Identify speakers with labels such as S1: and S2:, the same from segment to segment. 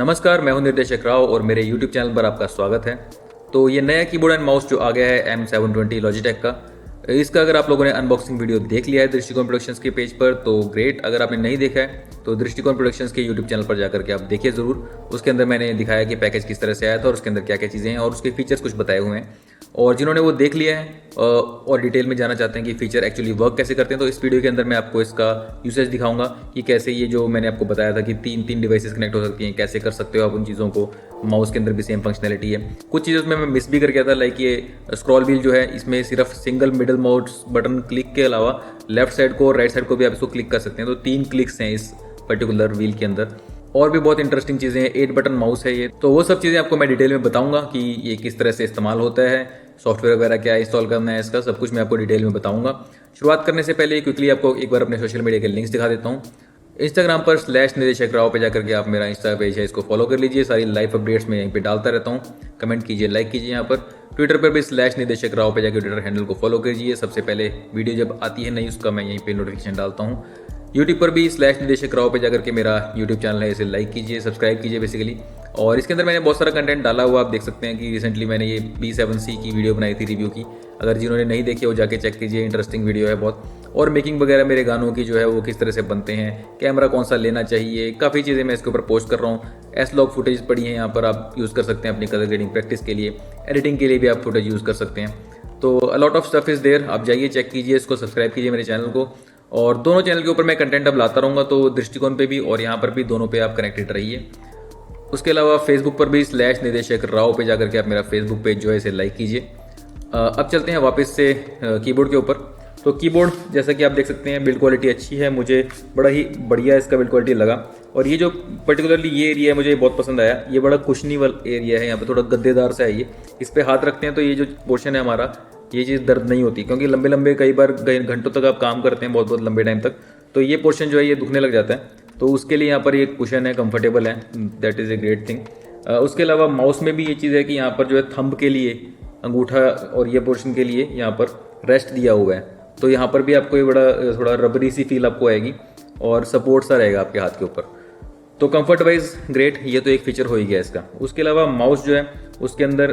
S1: नमस्कार, मैं हूं निर्देशक राव और मेरे YouTube चैनल पर आपका स्वागत है। तो ये नया कीबोर्ड एंड माउस जो आ गया है M720 लॉजिटेक का, इसका अगर आप लोगों ने अनबॉक्सिंग वीडियो देख लिया है दृष्टिकोण प्रोडक्शंस के पेज पर तो ग्रेट। अगर आपने नहीं देखा है तो दृष्टिकोण प्रोडक्शंस के YouTube चैनल पर जाकर के आप देखिए ज़रूर। उसके अंदर मैंने दिखाया कि पैकेज किस तरह से आया था और उसके अंदर क्या क्या चीज़ें हैं और उसके फीचर्स कुछ बताए हुए हैं। और जिन्होंने वो देख लिया है और डिटेल में जानना चाहते हैं कि फीचर एक्चुअली वर्क कैसे करते हैं, तो इस वीडियो के अंदर मैं आपको इसका यूसेज दिखाऊंगा कि कैसे ये जो मैंने आपको बताया था कि तीन डिवाइसेस कनेक्ट हो सकती हैं, कैसे कर सकते हो आप उन चीज़ों को। माउस के अंदर भी सेम फंक्शनैलिटी है। कुछ चीज़ें उसमें मैं मिस भी कर गया था, लाइक ये स्क्रॉल व्हील जो है इसमें सिर्फ single middle mouse button click के अलावा लेफ्ट साइड को और राइट साइड को भी आप इसको क्लिक कर सकते हैं। तो 3 क्लिक्स हैं इस पर्टिकुलर व्हील के अंदर। और भी बहुत इंटरेस्टिंग चीज़ें हैं। 8 बटन माउस है ये, तो वो सब चीज़ें आपको मैं डिटेल में बताऊंगा कि ये किस तरह से इस्तेमाल होता है, सॉफ्टवेयर वगैरह क्या इंस्टॉल करना है, इसका सब कुछ मैं आपको डिटेल में बताऊंगा। शुरुआत करने से पहले क्विकली आपको एक बार अपने सोशल मीडिया के लिंक्स दिखा देता हूँ। इंस्टाग्राम पर /निर्देशक राव पे जाकर के आप मेरा इंस्टा पेज है, इसको फॉलो कर लीजिए। सारी लाइव अपडेट्स मैं यहीं पे डालता रहता हूँ। कमेंट कीजिए, लाइक कीजिए। यहाँ पर ट्विटर पर भी /निर्देशक राव पे जाकर ट्विटर हैंडल को फॉलो कीजिए। सबसे पहले वीडियो जब आती है नई उसका मैं यहीं पे नोटिफिकेशन डालता हूँ। यूट्यूब पर भी /निर्देशक राव पे जाकर के मेरा यूट्यूब चैनल है, इसे लाइक कीजिए, सब्सक्राइब कीजिए बेसिकली। और इसके अंदर मैंने बहुत सारा कंटेंट डाला हुआ, आप देख सकते हैं कि रिसेंटली मैंने ये B7C की वीडियो बनाई थी रिव्यू की। अगर जिन्होंने नहीं देखी वो जाके चेक कीजिए, इंटरेस्टिंग वीडियो है बहुत। और मेकिंग वगैरह मेरे गानों की जो है वो किस तरह से बनते हैं, कैमरा कौन सा लेना चाहिए, काफ़ी चीज़ें मैं इसके ऊपर पोस्ट कर रहा हूँ। S-Log फुटेज पड़ी है यहाँ पर, आप यूज़ कर सकते हैं अपनी कलर ग्रेडिंग प्रैक्टिस के लिए, एडिटिंग के लिए भी आप फुटेज यूज़ कर सकते हैं। तो a lot of stuff is there, आप जाइए चेक कीजिए, इसको सब्सक्राइब कीजिए मेरे चैनल को। और दोनों चैनल के ऊपर मैं कंटेंट अब लाता रहूँगा, तो दृष्टिकोण पे भी और यहाँ पर भी, दोनों पे आप कनेक्टेड रहिए। उसके अलावा फेसबुक पर भी /निर्देशक राव पे जाकर के आप मेरा फेसबुक पेज जो है इसे लाइक कीजिए। अब चलते हैं वापस से कीबोर्ड के ऊपर। तो कीबोर्ड जैसा कि आप देख सकते हैं बिल्ड क्वालिटी अच्छी है, मुझे बड़ा ही बढ़िया इसका बिल्ड क्वालिटी लगा। और ये जो पर्टिकुलरली ये एरिया है मुझे बहुत पसंद आया। ये बड़ा कुशनी वाला एरिया है, यहाँ पे थोड़ा गद्देदार सा है ये। इस पर हाथ रखते हैं तो ये जो पोर्शन है हमारा, ये चीज़ दर्द नहीं होती, क्योंकि लंबे लंबे कई बार घंटों तक आप काम करते हैं, बहुत बहुत लंबे टाइम तक, तो ये पोर्शन जो है ये दुखने लग जाता है। तो उसके लिए यहाँ पर ये कुशन है, कंफर्टेबल है, that is a great thing. उसके अलावा माउस में भी ये चीज़ है कि यहाँ पर जो है थंब के लिए, अंगूठा और ये पोर्शन के लिए यहाँ पर रेस्ट दिया हुआ है। तो यहाँ पर भी आपको ये बड़ा थोड़ा रबरी सी फील आपको आएगी और सपोर्ट सा रहेगा आपके हाथ के ऊपर। तो कंफर्ट वाइज ग्रेट, ये तो एक फीचर हो ही गया इसका। उसके अलावा माउस जो है उसके अंदर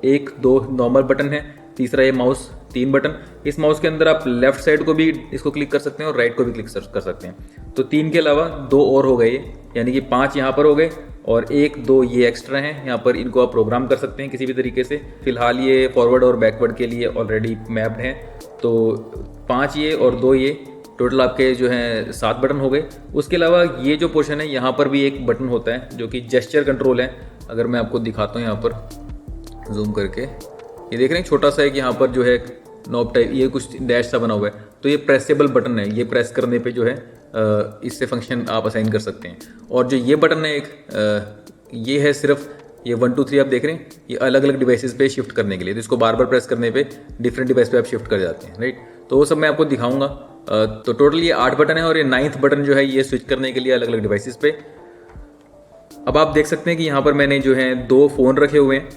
S1: 1-2 नॉर्मल बटन है, तीसरा ये माउस 3 बटन। इस माउस के अंदर आप लेफ्ट साइड को भी इसको क्लिक कर सकते हैं और राइट को भी क्लिक कर सकते हैं। तो 3 के अलावा 2 और हो गए, यानी कि 5 यहाँ पर हो गए और 1-2 ये एक्स्ट्रा हैं। यहाँ पर इनको आप प्रोग्राम कर सकते हैं किसी भी तरीके से। फिलहाल ये फॉरवर्ड और बैकवर्ड के लिए ऑलरेडी मैप्ड हैं। तो 5 ये और 2 ये, टोटल आपके जो हैं 7 बटन हो गए। उसके अलावा ये जो पोर्शन है यहाँ पर भी एक बटन होता है जो कि जेस्चर कंट्रोल है। अगर मैं आपको दिखाता हूँ यहाँ पर जूम करके, ये देख रहे हैं छोटा सा है कि यहाँ पर जो है नॉब टाइप, ये कुछ डैश सा बना हुआ है। तो ये प्रेसेबल बटन है, ये प्रेस करने पे जो है इससे फंक्शन आप असाइन कर सकते हैं। और जो ये बटन है एक, ये है सिर्फ ये 1 2 3 आप देख रहे हैं, ये अलग अलग डिवाइसेस पे शिफ्ट करने के लिए। तो इसको बार बार प्रेस करने पे डिफरेंट डिवाइस पे आप शिफ्ट कर जाते हैं, राइट। तो वो सब मैं आपको दिखाऊंगा। तो टोटल ये 8 बटन है और ये 9th बटन जो है ये स्विच करने के लिए अलग अलग डिवाइसेस पे। अब आप देख सकते हैं कि यहाँ पर मैंने जो है 2 फ़ोन रखे हुए हैं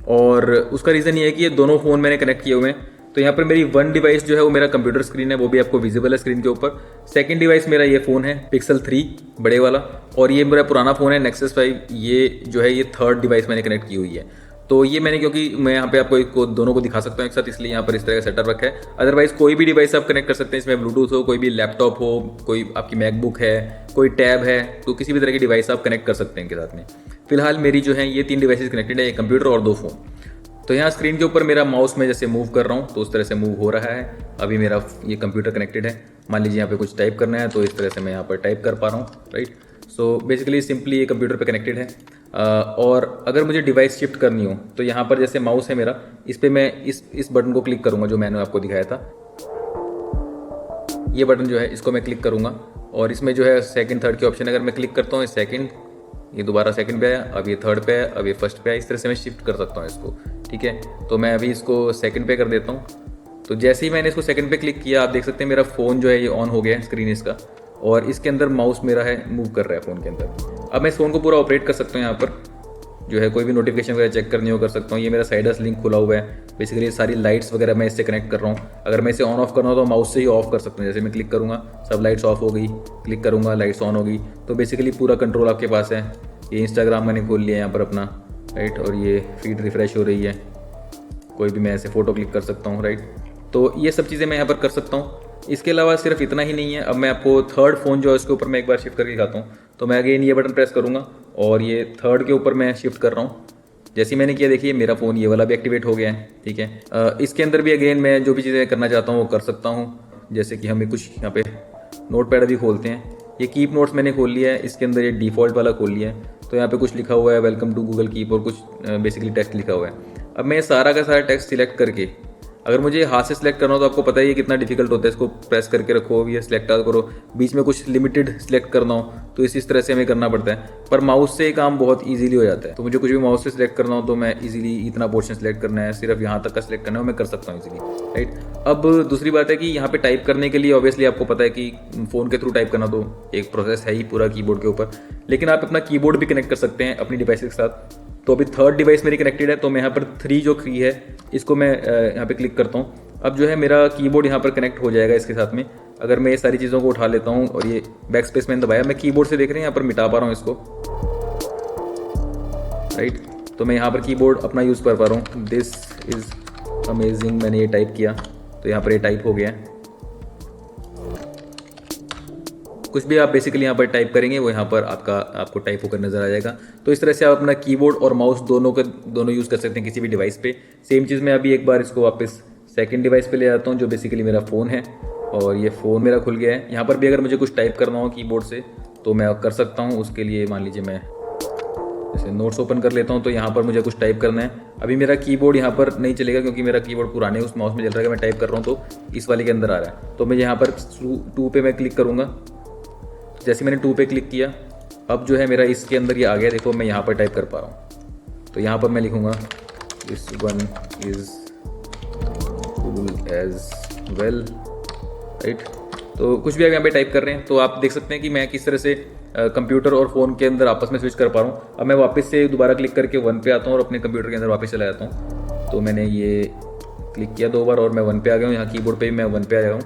S1: और उसका रीज़न ये है कि ये दोनों फ़ोन मैंने कनेक्ट किए हुए हैं। तो यहाँ पर मेरी 1 डिवाइस जो है वो मेरा कंप्यूटर स्क्रीन है, वो भी आपको विजिबल है स्क्रीन के ऊपर। सेकंड डिवाइस मेरा ये फ़ोन है Pixel 3 बड़े वाला, और ये मेरा पुराना फ़ोन है Nexus 5। ये जो है ये 3rd डिवाइस मैंने कनेक्ट की हुई है। तो ये मैंने, क्योंकि मैं यहाँ पे आपको दोनों को दिखा सकता हूँ एक साथ, इसलिए यहाँ पर इस तरह का सेटअप रखा है। अदरवाइज़ कोई भी डिवाइस आप कनेक्ट कर सकते हैं इसमें, ब्लूटूथ हो, कोई भी लैपटॉप हो, कोई आपकी मैकबुक है, कोई टैब है, तो किसी भी तरह की डिवाइस आप कनेक्ट कर सकते हैं इनके साथ में। फिलहाल मेरी जो है ये 3 डिवाइसेस कनेक्टेड है, एक कंप्यूटर और 2 फ़ोन। तो यहाँ स्क्रीन के ऊपर मेरा माउस में जैसे मूव कर रहा हूँ तो उस तरह से मूव हो रहा है। अभी मेरा ये कंप्यूटर कनेक्टेड है, मान लीजिए यहाँ पे कुछ टाइप करना है तो इस तरह से मैं यहाँ पर टाइप कर पा रहा हूँ, राइट। सो बेसिकली सिंपली ये कंप्यूटर पे कनेक्टेड है। और अगर मुझे डिवाइस शिफ्ट करनी हो तो यहाँ पर जैसे माउस है मेरा, इस पर मैं इस बटन को क्लिक करूँगा जो मैंने आपको दिखाया था। ये बटन जो है इसको मैं क्लिक करूँगा और इसमें जो है सेकंड थर्ड के ऑप्शन, अगर मैं क्लिक करता हूँ सेकंड, ये दोबारा सेकंड पे आया, अब ये थर्ड पे आया, अब ये फर्स्ट पे आया। इस तरह से मैं शिफ्ट कर सकता हूँ इसको, ठीक है। तो मैं अभी इसको सेकंड पे कर देता हूँ। तो जैसे ही मैंने इसको सेकंड पे क्लिक किया, आप देख सकते हैं मेरा फ़ोन जो है ये ऑन हो गया है, स्क्रीन इसका, और इसके अंदर माउस मेरा है मूव कर रहा है फ़ोन के अंदर। अब मैं इस फ़ोन को पूरा ऑपरेट कर सकता हूँ। यहाँ पर जो है कोई भी नोटिफिकेशन वगैरह चेक करनी हो कर सकता हूँ। ये मेरा साइडस लिंक खुला हुआ है, बेसिकली सारी लाइट्स वगैरह मैं इससे कनेक्ट कर रहा हूँ। अगर मैं इसे ऑन ऑफ करना हो तो माउस से ही ऑफ कर सकते हैं। जैसे मैं क्लिक करूँगा सब लाइट्स ऑफ हो गई, क्लिक करूँगा लाइट्स ऑन होगी। तो बेसिकली पूरा कंट्रोल आपके पास है। ये इंस्टाग्राम मैंने खोल लिया यहाँ पर अपना, राइट, और ये फीड रिफ़्रेश हो रही है, कोई भी मैं ऐसे फ़ोटो क्लिक कर सकता हूँ, राइट। तो ये सब चीज़ें मैं यहाँ पर कर सकता हूँ। इसके अलावा सिर्फ इतना ही नहीं है, अब मैं आपको थर्ड फ़ोन जो है उसके ऊपर मैं एक बार शिफ्ट करके दिखाता हूँ। तो मैं अगेन ये बटन प्रेस करूँगा और ये थर्ड के ऊपर मैं शिफ्ट कर रहा हूँ। जैसे मैंने किया, देखिए मेरा फ़ोन ये वाला भी एक्टिवेट हो गया है, ठीक है। इसके अंदर भी अगेन मैं जो भी चीज़ें करना चाहता हूँ वो कर सकता हूँ। जैसे कि हमें कुछ यहाँ पे नोट पैड भी खोलते हैं, ये कीप नोट्स मैंने खोल लिया है, इसके अंदर ये डिफ़ॉल्ट वाला खोल लिया है। तो यहाँ पे कुछ लिखा हुआ है वेलकम टू गूगल कीप और कुछ बेसिकली टेक्स्ट लिखा हुआ है। अब मैं सारा का सारा टेक्स्ट सिलेक्ट करके, अगर मुझे हाथ से सिलेक्ट करना हो तो आपको पता ही है कितना डिफिकल्ट होता है, इसको प्रेस करके रखो, ये सिलेक्ट करो, बीच में कुछ लिमिटेड सिलेक्ट करना हो तो इस तरह से हमें करना पड़ता है। पर माउस से काम बहुत इजीली हो जाता है। तो मुझे कुछ भी माउस से सिलेक्ट करना हो तो मैं इजीली इतना पोर्शन सिलेक्ट करना है, सिर्फ यहाँ तक का सिलेक्ट करना है, मैं कर सकता हूँ इजीली, राइट। अब दूसरी बात है कि यहाँ पे टाइप करने के लिए ऑब्वियसली आपको पता है कि फ़ोन के थ्रू टाइप करना तो एक प्रोसेस है ही पूरा कीबोर्ड के ऊपर, लेकिन आप अपना कीबोर्ड भी कनेक्ट कर सकते हैं अपनी डिवाइस के साथ। तो अभी थर्ड डिवाइस मेरी कनेक्टेड है, तो मैं यहाँ पर 3 जो की है इसको मैं यहाँ पे क्लिक करता हूँ। अब जो है मेरा कीबोर्ड यहाँ पर कनेक्ट हो जाएगा इसके साथ में। अगर मैं ये सारी चीज़ों को उठा लेता हूँ और ये बैक स्पेस मैंने दबाया, मैं कीबोर्ड से देख रहे हैं यहाँ पर मिटा पा रहा हूँ इसको, राइट। तो मैं यहाँ पर कीबोर्ड अपना यूज़ कर पा रहा हूँ। दिस इज़ अमेजिंग, मैंने ये टाइप किया तो यहाँ पर ये टाइप हो गया है। कुछ भी आप बेसिकली यहाँ पर टाइप करेंगे वो यहाँ पर आपको टाइप होकर नज़र आ जाएगा। तो इस तरह से आप अपना कीबोर्ड और माउस दोनों यूज़ कर सकते हैं किसी भी डिवाइस पे। सेम चीज़ मैं अभी एक बार इसको वापस सेकंड डिवाइस पे ले जाता हूँ जो बेसिकली मेरा फ़ोन है, और ये फ़ोन मेरा खुल गया है। यहाँ पर भी अगर मुझे कुछ टाइप करना हो कीबोर्ड से तो मैं कर सकता हूँ। उसके लिए मान लीजिए मैं जैसे नोट्स ओपन कर लेता हूँ, तो यहाँ पर मुझे कुछ टाइप करना है। अभी मेरा कीबोर्ड यहाँ पर नहीं चलेगा क्योंकि मेरा कीबोर्ड पुराने उस माउस में चल रहा है। मैं टाइप कर रहा हूँ तो इस वाले के अंदर आ रहा है। तो मैं यहाँ पर 2 पे मैं क्लिक करूँगा। जैसे मैंने 2 पे क्लिक किया, अब जो है मेरा इसके अंदर ये आ गया। देखो मैं यहाँ पर टाइप कर पा रहा हूँ। तो यहाँ पर मैं लिखूँगा this one is cool as well, right. तो कुछ भी आप यहाँ पे टाइप कर रहे हैं तो आप देख सकते हैं कि मैं किस तरह से कंप्यूटर और फ़ोन के अंदर आपस में स्विच कर पा रहा हूँ। अब मैं वापस से दोबारा क्लिक करके 1 पे आता हूँ और अपने कंप्यूटर के अंदर वापस चला जाता हूँ। तो मैंने ये क्लिक किया 2 बार और मैं 1 पे आ गया हूँ। यहाँ कीबोर्ड पे भी मैं 1 पे आ गया हूँ।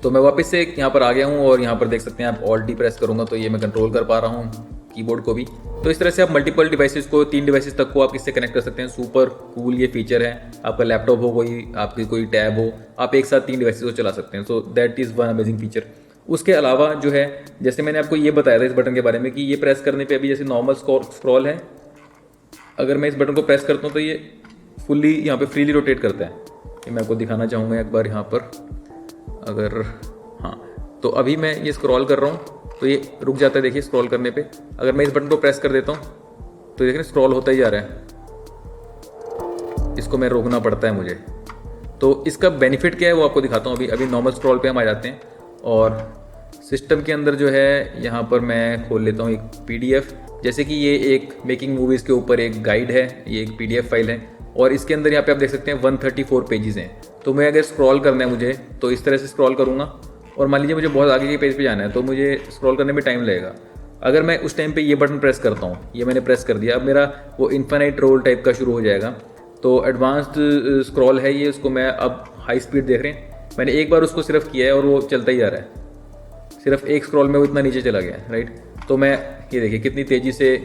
S1: तो मैं वापस से यहाँ पर आ गया हूँ और यहाँ पर देख सकते हैं आप ऑल्ट डी प्रेस करूँगा तो ये मैं कंट्रोल कर पा रहा हूँ कीबोर्ड को भी। तो इस तरह से आप मल्टीपल डिवाइसेस को 3 डिवाइसेस तक को आप इससे कनेक्ट कर सकते हैं। सुपर कूल ये फीचर है। आपका लैपटॉप हो, आपकी कोई टैब हो, आप एक साथ 3 डिवाइसेस को चला सकते हैं। So that is one amazing feature. उसके अलावा जो है, जैसे मैंने आपको ये बताया था इस बटन के बारे में कि ये प्रेस करने पे अभी जैसे नॉर्मल स्क्रॉल है, अगर मैं इस बटन को प्रेस करता हूँ तो ये फुल्ली यहाँ पे फ्रीली रोटेट करता है। ये मैं आपको दिखाना चाहूँगा एक बार यहाँ पर। अगर हाँ, तो अभी मैं ये स्क्रॉल कर रहा हूँ तो ये रुक जाता है, देखिए स्क्रॉल करने पे। अगर मैं इस बटन को प्रेस कर देता हूँ तो देखिए स्क्रॉल होता ही जा रहा है। इसको मैं रोकना पड़ता है मुझे। तो इसका बेनिफिट क्या है वो आपको दिखाता हूँ। अभी नॉर्मल स्क्रॉल पे हम आ जाते हैं और सिस्टम के अंदर जो है यहाँ पर मैं खोल लेता हूँ एक PDF। जैसे कि ये एक मेकिंग मूवीज़ के ऊपर एक गाइड है, ये एक PDF फाइल है और इसके अंदर यहाँ पे आप देख सकते हैं 134 पेजेस हैं। तो मैं अगर स्क्रॉल करना है मुझे तो इस तरह से स्क्रॉल करूँगा और मान लीजिए मुझे बहुत आगे के पेज पे जाना है तो मुझे स्क्रॉल करने में टाइम लगेगा। अगर मैं उस टाइम पे ये बटन प्रेस करता हूँ, ये मैंने प्रेस कर दिया, अब मेरा वो इन्फिनिट रोल टाइप का शुरू हो जाएगा। तो एडवांस्ड स्क्रॉल है ये, उसको मैं अब हाई स्पीड देख रहे हैं। मैंने एक बार उसको सिर्फ किया है और वो चलता ही जा रहा है। सिर्फ एक स्क्रॉल में वो इतना नीचे चला गया है, राइट। तो मैं ये देखिए कितनी तेज़ी से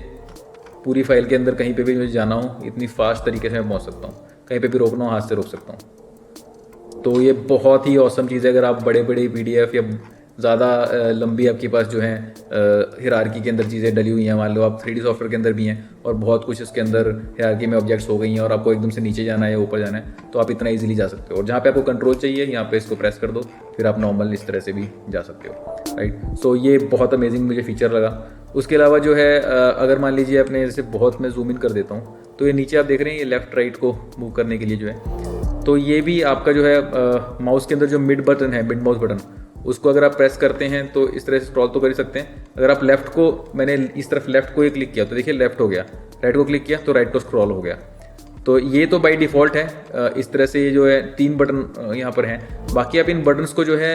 S1: पूरी फाइल के अंदर कहीं पे भी मुझे जाना हो इतनी फास्ट तरीके से मैं पहुँच सकता हूँ। कहीं पे भी रोकना हो हाथ से रोक सकता हूँ। तो ये बहुत ही औसम चीज़ है। अगर आप बड़े बड़े PDF या ज़्यादा लंबी आपके पास जो है हिरार्की के अंदर चीज़ें डली हुई हैं, मान लो आप 3D सॉफ्टवेयर के अंदर भी हैं और बहुत कुछ इसके अंदर हिरार्की में ऑब्जेक्ट्स हो गई हैं और आपको एकदम से नीचे जाना है या ऊपर जाना है, तो आप इतना इजीली जा सकते हो। और जहाँ पे आपको कंट्रोल चाहिए यहाँ पे इसको प्रेस कर दो, फिर आप नॉर्मल इस तरह से भी जा सकते हो, राइट। सो ये बहुत अमेजिंग मुझे फीचर लगा। उसके अलावा जो है अगर मान लीजिए अपने जैसे बहुत मैं जूम इन कर देता हूँ तो ये नीचे आप देख रहे हैं ये लेफ्ट राइट को मूव करने के लिए जो है, तो ये भी आपका जो है माउस के अंदर जो मिड बटन है, मिड माउस बटन, उसको अगर आप प्रेस करते हैं तो इस तरह से स्क्रॉल तो कर ही सकते हैं। अगर आप लेफ्ट को, मैंने इस तरफ लेफ्ट को ही क्लिक किया तो देखिए लेफ्ट हो गया, राइट को क्लिक किया तो राइट को स्क्रॉल हो गया। तो ये तो बाय डिफ़ॉल्ट है। इस तरह से ये जो है 3 बटन यहाँ पर हैं। बाकी आप इन बटन्स को जो है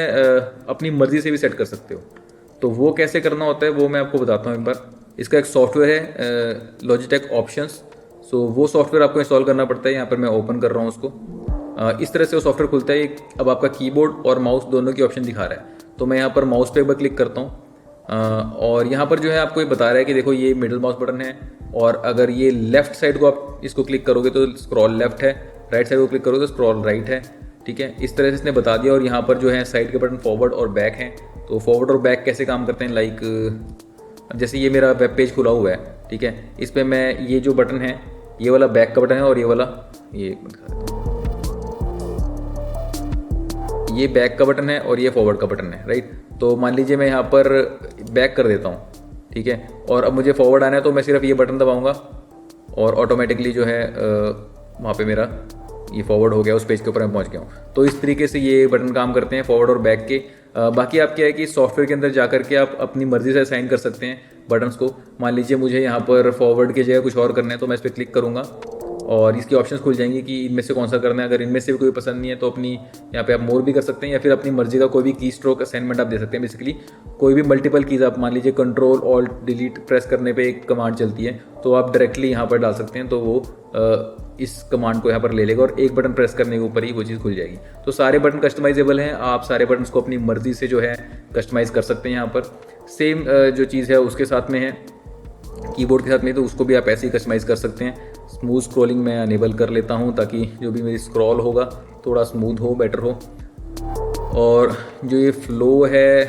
S1: अपनी मर्ज़ी से भी सेट कर सकते हो। तो वो कैसे करना होता है वो मैं आपको बताता हूँ एक बार। इसका एक सॉफ्टवेयर है लॉजिटेक ऑप्शंस। सो वो सॉफ्टवेयर आपको इंस्टॉल करना पड़ता है। यहाँ पर मैं ओपन कर रहा हूँ उसको। इस तरह से वो सॉफ्टवेयर खुलता है। अब आपका कीबोर्ड और माउस दोनों की ऑप्शन दिखा रहा है। तो मैं यहाँ पर माउस पे एक बार क्लिक करता हूँ। और यहाँ पर जो है आपको ये बता रहा है कि देखो ये मिडिल माउस बटन है, और अगर ये लेफ्ट साइड को आप इसको क्लिक करोगे तो स्क्रॉल लेफ्ट है, राइट साइड को क्लिक करोगे तो स्क्रॉल राइट है। ठीक है, इस तरह से इसने बता दिया। और यहाँ पर जो है साइड के बटन फॉरवर्ड और बैक हैं। तो फॉरवर्ड और बैक कैसे काम करते हैं, लाइक जैसे ये मेरा वेब पेज खुला हुआ है, ठीक है, इस पर मैं ये जो बटन है ये वाला बैक का बटन है, और ये वाला ये बैक का बटन है और ये फॉरवर्ड का बटन है, राइट। तो मान लीजिए मैं यहाँ पर बैक कर देता हूँ, ठीक है, और अब मुझे फॉरवर्ड आना है तो मैं सिर्फ ये बटन दबाऊंगा और ऑटोमेटिकली जो है वहाँ पे मेरा ये फॉरवर्ड हो गया, उस पेज के ऊपर मैं पहुँच गया हूँ। तो इस तरीके से ये बटन काम करते हैं फॉरवर्ड और बैक के। बाकी आप क्या है कि सॉफ्टवेयर के अंदर जा करके आप अपनी मर्जी से असाइन कर सकते हैं बटन्स को। मान लीजिए मुझे यहाँ पर फॉरवर्ड की जगह कुछ और करना है तो मैं इस पर क्लिक करूँगा और इसकी ऑप्शंस खुल जाएंगी कि इनमें से कौन सा करना है। अगर इनमें से भी कोई पसंद नहीं है तो अपनी यहाँ पे आप मोर भी कर सकते हैं, या फिर अपनी मर्जी का कोई भी की स्ट्रोक असाइनमेंट आप दे सकते हैं। बेसिकली कोई भी मल्टीपल कीज आप मान लीजिए कंट्रोल ऑल्ट डिलीट प्रेस करने पे एक कमांड चलती है तो आप डायरेक्टली यहाँ पर डाल सकते हैं, तो वो इस कमांड को यहाँ पर ले लेगा और एक बटन प्रेस करने के ऊपर ही वो चीज़ खुल जाएगी। तो सारे बटन कस्टमाइजेबल हैं, आप सारे बटन्स को अपनी मर्जी से जो है कस्टमाइज़ कर सकते हैं। यहाँ पर सेम जो चीज़ है उसके साथ में है, कीबोर्ड के साथ में, तो उसको भी आप ऐसे ही कस्टमाइज़ कर सकते हैं। स्मूथ स्क्रॉलिंग मैं अनेबल कर लेता हूँ ताकि जो भी मेरी स्क्रॉल होगा थोड़ा स्मूथ हो, बेटर हो। और जो ये फ्लो है,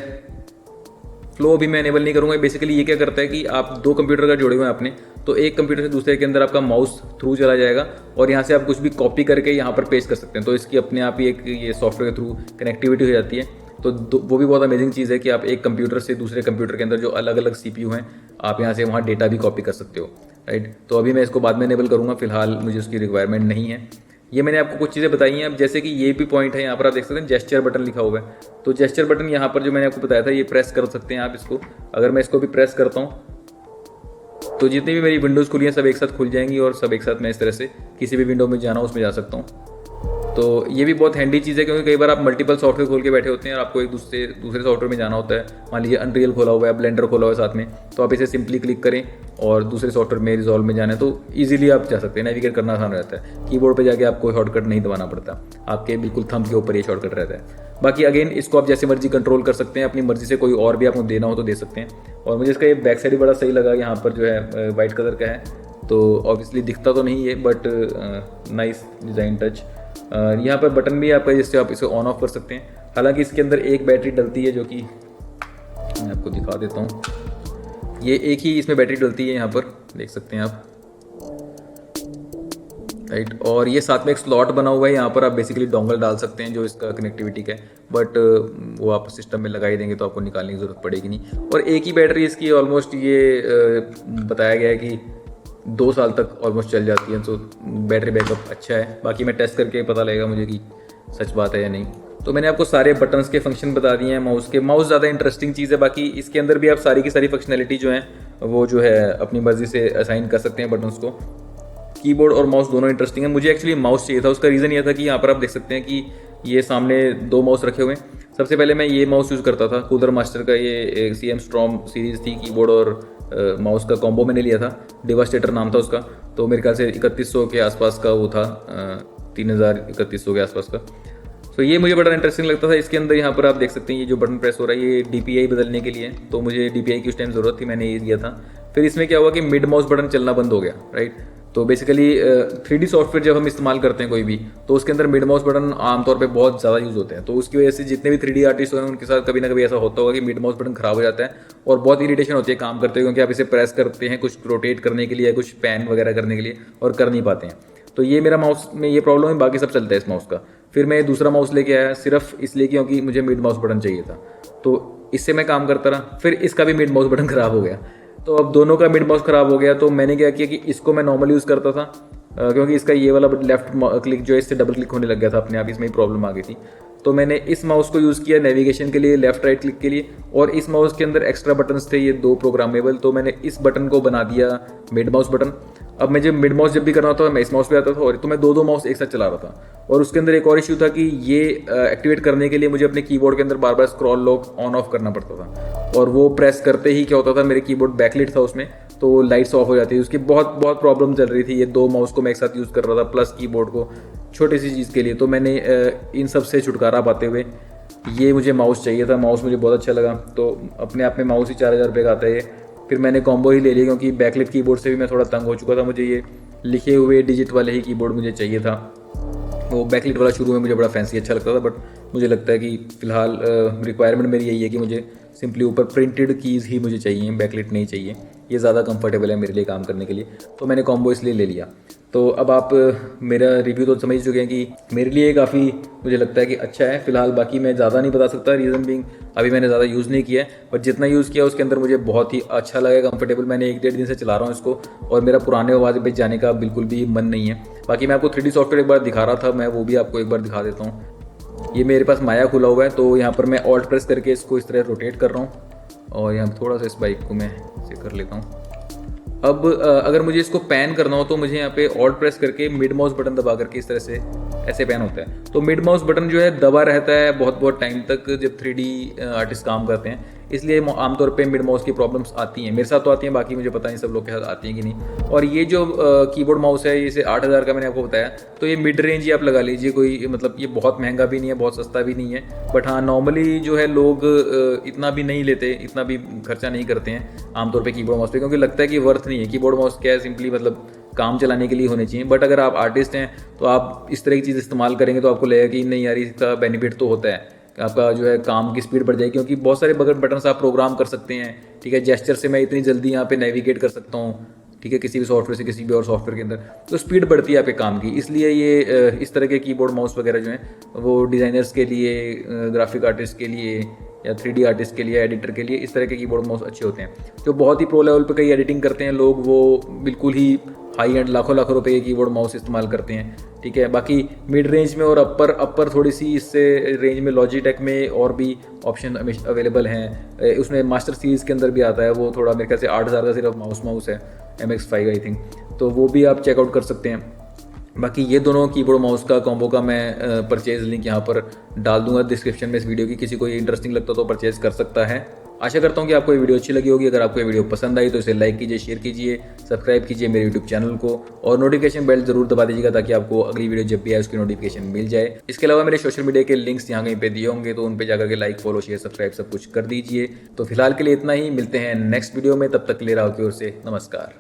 S1: फ्लो भी मैं अनेबल नहीं करूँगा। बेसिकली ये क्या करता है कि आप दो कंप्यूटर का जोड़े हुए हैं आपने, तो एक कंप्यूटर से दूसरे के अंदर आपका माउस थ्रू चला जाएगा और यहाँ से आप कुछ भी कॉपी करके यहाँ पर पेस्ट कर सकते हैं। तो इसकी अपने आप ही एक ये सॉफ्टवेयर के थ्रू कनेक्टिविटी हो जाती है। तो वो भी बहुत अमेजिंग चीज़ है कि आप एक कंप्यूटर से दूसरे कंप्यूटर के अंदर जो अलग अलग CPU हैं आप यहाँ से वहाँ डेटा भी कॉपी कर सकते हो, राइट। तो अभी मैं इसको बाद में इनेबल करूँगा, फिलहाल मुझे उसकी रिक्वायरमेंट नहीं है। ये मैंने आपको कुछ चीज़ें बताई हैं। अब जैसे कि ये भी पॉइंट है, यहाँ पर आप देख सकते हैं जेस्चर बटन लिखा हुआ है। तो जेस्चर बटन यहाँ पर जो मैंने आपको बताया था ये प्रेस कर सकते हैं आप इसको। अगर मैं इसको भी प्रेस करता हूँ तो जितनी भी मेरी विंडोज़ खुली हैं सब एक साथ खुल जाएंगी और सब एक साथ मैं इस तरह से किसी भी विंडो में जाना उसमें जा सकता हूँ। तो ये भी बहुत हैंडी चीज़ है, क्योंकि कई बार आप मल्टीपल सॉफ्टवेयर खोल के बैठे होते हैं और आपको एक दूसरे सॉफ्टवेयर में जाना होता है। मान लीजिए अनरियल खोला हुआ है, ब्लेंडर खोला हुआ है साथ में, तो आप इसे सिंपली क्लिक करें और दूसरे सॉफ्टवेयर में रिजॉल्व में जाना है तो ईजिली आप जा सकते हैं। नेविगेट करना आसान रहता है, कीबोर्ड पे जाके आपको शॉर्टकट नहीं दबाना पड़ता, आपके बिल्कुल थंब के ऊपर ये शॉर्टकट रहता है। बाकी अगेन इसको आप जैसे मर्जी कंट्रोल कर सकते हैं, अपनी मर्जी से कोई और भी आपको देना हो तो दे सकते हैं। और मुझे इसका ये बैक साइड भी बड़ा सही लगा, यहाँ पर जो है वाइट कलर का है, तो ऑब्वियसली दिखता तो नहीं है बट नाइस डिज़ाइन टच। यहाँ पर बटन भी आपका जिससे आप इसे ऑन ऑफ कर सकते हैं। हालांकि इसके अंदर एक बैटरी डलती है, जो कि मैं आपको दिखा देता हूँ। ये एक ही इसमें बैटरी डलती है, यहाँ पर देख सकते हैं आप, राइट। और ये साथ में एक स्लॉट बना हुआ है, यहाँ पर आप बेसिकली डोंगल डाल सकते हैं जो इसका कनेक्टिविटी का है, बट वो आप सिस्टम में लगा ही देंगे तो आपको निकालने की ज़रूरत पड़ेगी नहीं। और एक ही बैटरी इसकी ऑलमोस्ट ये बताया गया है कि 2 साल तक ऑलमोस्ट चल जाती है। तो बैटरी बैकअप अच्छा है। बाकी मैं टेस्ट करके पता लगेगा मुझे कि सच बात है या नहीं। तो मैंने आपको सारे बटन्स के फंक्शन बता दिए हैं माउस के। माउस ज़्यादा इंटरेस्टिंग चीज़ है, बाकी इसके अंदर भी आप सारी की सारी फंक्शनैलिटी जो है वो जो है अपनी मर्जी से असाइन कर सकते हैं बटन्स को। कीबोर्ड और माउस दोनों इंटरेस्टिंग है। मुझे एक्चुअली माउस चाहिए था, उसका रीज़न ये था कि यहाँ पर आप देख सकते हैं कि ये सामने 2 माउस रखे हुए हैं। सबसे पहले मैं ये माउस यूज़ करता था, कूलर मास्टर का, ये CM स्ट्रॉम सीरीज़ थी। कीबोर्ड और माउस का कॉम्बो मैंने लिया था, डिवास्टेटर नाम था उसका। तो मेरे ख्याल से 3100 के आसपास का वो था, 3100 के आसपास का। तो ये मुझे बड़ा इंटरेस्टिंग लगता था। इसके अंदर यहाँ पर आप देख सकते हैं ये जो बटन प्रेस हो रहा है ये DPI बदलने के लिए, तो मुझे DPI की उस टाइम ज़रूरत थी, मैंने ये दिया था। फिर इसमें क्या हुआ कि मिड माउस बटन चलना बंद हो गया, राइट। तो बेसिकली 3D सॉफ्टवेयर जब हम इस्तेमाल करते हैं कोई भी, तो उसके अंदर मिड माउस बटन आमतौर पे बहुत ज़्यादा यूज़ होते हैं। तो उसकी वजह से जितने भी 3D आर्टिस्ट हैं उनके साथ कभी ना कभी ऐसा होता होगा कि मिड माउस बटन खराब हो जाता है और बहुत इरिटेशन होती है काम करते हुए, क्योंकि आप इसे प्रेस करते हैं कुछ रोटेट करने के लिए, कुछ पैन वगैरह करने के लिए, और कर नहीं पाते हैं। तो ये मेरा माउस में ये प्रॉब्लम है, बाकी सब चलता है इस माउस का। फिर मैं दूसरा माउस लेके आया सिर्फ इसलिए क्योंकि मुझे मिड माउस बटन चाहिए था, तो इससे मैं काम करता रहा। फिर इसका भी मिड माउस बटन ख़राब हो गया, तो अब दोनों का मिड माउस ख़राब हो गया। तो मैंने क्या किया कि इसको मैं नॉर्मल यूज़ करता था, क्योंकि इसका ये वाला लेफ्ट क्लिक जो है इससे डबल क्लिक होने लग गया था अपने आप, इसमें ही प्रॉब्लम आ गई थी। तो मैंने इस माउस को यूज़ किया नेविगेशन के लिए, लेफ्ट राइट क्लिक के लिए। और इस माउस के अंदर एक्स्ट्रा बटन्स थे ये 2 प्रोग्रामेबल, तो मैंने इस बटन को बना दिया मिड माउस बटन। अब मैं मिड माउस जब भी करना होता था मैं इस माउस पे आता था, और तो मैं 2 माउस एक साथ चला रहा था। और उसके अंदर एक और इशू था कि ये एक्टिवेट करने के लिए मुझे अपने कीबोर्ड के अंदर बार बार स्क्रॉल लॉक ऑन ऑफ करना पड़ता था, और वो प्रेस करते ही क्या होता था, मेरे कीबोर्ड बैकलिट था उसमें, तो लाइट्स ऑफ हो जाती थी। उसकी बहुत प्रॉब्लम चल रही थी। ये 2 माउस को मैं एक साथ यूज़ कर रहा था, प्लस कीबोर्ड को छोटी सी चीज़ के लिए। तो मैंने इन सब से छुटकारा पाते हुए ये मुझे माउस चाहिए था, माउस मुझे बहुत अच्छा लगा, तो अपने आप में माउस ही 4000 रुपये का आता है ये। फिर मैंने कॉम्बो ही ले लिया क्योंकि बैकलिट कीबोर्ड से भी मैं थोड़ा तंग हो चुका था, मुझे ये लिखे हुए डिजिट वाले ही कीबोर्ड मुझे चाहिए था। वो बैकलिट वाला शुरू में मुझे बड़ा फैंसी अच्छा लगता था, बट मुझे लगता है कि फ़िलहाल रिक्वायरमेंट मेरी यही है कि मुझे सिंपली ऊपर प्रिंटेड कीज़ ही मुझे चाहिए, बैकलिट नहीं चाहिए। ये ज़्यादा कंफर्टेबल है मेरे लिए काम करने के लिए, तो मैंने कॉम्बो इसलिए ले लिया। तो अब आप मेरा रिव्यू तो समझ चुके हैं कि मेरे लिए काफ़ी मुझे लगता है कि अच्छा है। फिलहाल बाकी मैं ज़्यादा नहीं बता सकता, रीज़न बीइंग अभी मैंने ज़्यादा यूज़ नहीं किया है, बट जितना यूज़ किया उसके अंदर मुझे बहुत ही अच्छा लगा, कंफर्टेबल। मैंने 1-1.5 दिन से चला रहा हूँ इसको, और मेरा पुराने आवाज़ पे जाने का बिल्कुल भी मन नहीं है। बाकी मैं आपको 3D सॉफ्टवेयर एक बार दिखा रहा था, मैं वो भी आपको एक बार दिखा देता हूँ। ये मेरे पास माया खुला हुआ है, तो यहाँ पर मैं ऑल्ट प्रेस करके इसको इस तरह रोटेट कर रहा हूँ, और यहाँ थोड़ा सा इस बाइक को मैं ऐसे कर लेता हूँ। अब अगर मुझे इसको पैन करना हो तो मुझे यहाँ पे ऑल्ट प्रेस करके मिड माउस बटन दबा करके इस तरह से ऐसे पैन होता है। तो मिड माउस बटन जो है दबा रहता है बहुत टाइम तक जब 3D आर्टिस्ट काम करते हैं, इसलिए आमतौर पे मिड माउस की प्रॉब्लम्स आती हैं। मेरे साथ तो आती हैं, बाकी मुझे पता नहीं सब लोग के साथ आती हैं कि नहीं। और ये जो कीबोर्ड माउस है, इसे 8000 का मैंने आपको बताया, तो ये मिड रेंज ही आप लगा लीजिए। कोई मतलब ये बहुत महंगा भी नहीं है, बहुत सस्ता भी नहीं है, बट हाँ नॉर्मली जो है लोग इतना भी नहीं लेते, इतना भी खर्चा नहीं करते हैं आमतौर पर कीबोर्ड माउस पे, क्योंकि लगता है कि वर्थ नहीं है। कीबोर्ड माउस क्या है, सिंपली मतलब काम चलाने के लिए होने चाहिए। बट अगर आप आर्टिस्ट हैं तो आप इस तरह की चीज़ इस्तेमाल करेंगे तो आपको लगेगा कि नहीं यार, इसका बेनिफिट तो होता है, आपका जो है काम की स्पीड बढ़ जाएगी, क्योंकि बहुत सारे बटन आप प्रोग्राम कर सकते हैं। ठीक है, जेस्चर से मैं इतनी जल्दी यहाँ पे नेविगेट कर सकता हूँ, ठीक है, किसी भी सॉफ्टवेयर से किसी भी और सॉफ्टवेयर के अंदर, तो स्पीड बढ़ती है आपके काम की। इसलिए ये इस तरह के कीबोर्ड माउस वगैरह जो हैं वो डिज़ाइनर्स के लिए, ग्राफिक आर्टिस्ट के लिए, या 3D आर्टिस्ट के लिए, एडिटर के लिए इस तरह के कीबोर्ड माउस अच्छे होते हैं। जो बहुत ही प्रो लेवल पे कई एडिटिंग करते हैं लोग, वो बिल्कुल ही हाई एंड लाखों लाखों रुपए के कीबोर्ड माउस इस्तेमाल करते हैं। ठीक है, बाकी मिड रेंज में और अपर थोड़ी सी इससे रेंज में लॉजिटेक में और भी ऑप्शन अवेलेबल हैं। उसमें मास्टर सीरीज़ के अंदर भी आता है, वो थोड़ा मेरे ख्याल से 8000 का सिर्फ माउस है, MX5 आई थिंक, तो वो भी आप चेकआउट कर सकते हैं। बाकी ये दोनों कीबोर्ड माउस का कॉम्बो का मैं परचेज़ लिंक यहाँ पर डाल दूंगा डिस्क्रिप्शन में इस वीडियो की, किसी को इंटरेस्टिंग लगता तो परचेज़ कर सकता है। आशा करता हूँ कि आपको ये वीडियो अच्छी लगी होगी। अगर आपको ये वीडियो पसंद आई तो इसे लाइक कीजिए, शेयर कीजिए, सब्सक्राइब कीजिए मेरे यूट्यूब चैनल को, और नोटिफिकेशन बेल जरूर दबा दीजिएगा ताकि आपको अगली वीडियो जब भी आए उसकी नोटिफिकेशन मिल जाए। इसके अलावा मेरे सोशल मीडिया के लिंक्स यहाँ कहीं पे दिए होंगे, तो उन पर जाकर के लाइक, फॉलो, शेयर, सब्सक्राइब सब कुछ कर दीजिए। तो फिलहाल के लिए इतना ही, मिलते हैं नेक्स्ट वीडियो में, तब तक ले रहा हूँ की ओर से नमस्कार।